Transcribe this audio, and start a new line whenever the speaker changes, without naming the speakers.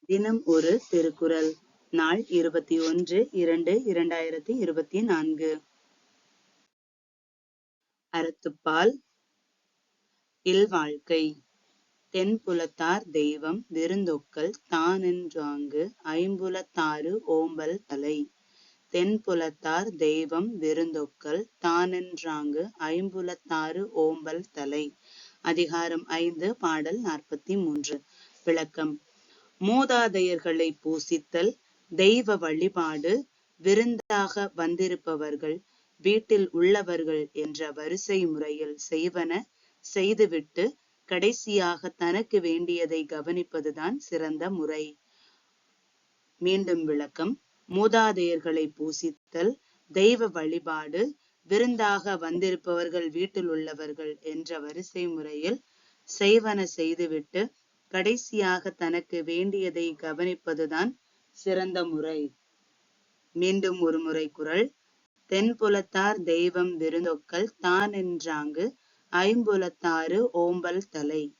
தினம் ஒரு திருக்குறள். நாள் 21/2/2024. அறத்துப்பால். இல்வாழ்க்கை. தென்புலத்தார் தெய்வம் விருந்தொக்கல் தானென்றாங்கு ஐம்புலத்தாறு ஓம்பல் தலை. தென்புலத்தார் தெய்வம் விருந்தொக்கல் தானென்றாங்கு ஐம்புலத்தாறு ஓம்பல் தலை. அதிகாரம் 5, பாடல் 43. விளக்கம். மூதாதையர்களை பூசித்தல், தெய்வ வழிபாடு, விருந்தாக வந்திருப்பவர்கள் வீட்டில் உள்ளவர்கள் என்ற வரிசை முறையில் செய்வன செய்துவிட்டு கடைசியாக தனக்கு வேண்டியதை கவனிப்பதுதான் சிறந்த முறை. மீண்டும் விளக்கம். மூதாதையர்களை பூசித்தல், தெய்வ வழிபாடு, விருந்தாக வந்திருப்பவர்கள் வீட்டில் உள்ளவர்கள் என்ற வரிசை முறையில் செய்வன செய்துவிட்டு கடைசியாக தனக்கு வேண்டியதை கவனிப்பதுதான் சிறந்த முறை. மீண்டும் ஒரு முறை குறள். தென்புலத்தார் தெய்வம் விருந்தொக்கல் தானென்றாங்கு ஐம்புலத்தாறு ஓம்பல் தலை.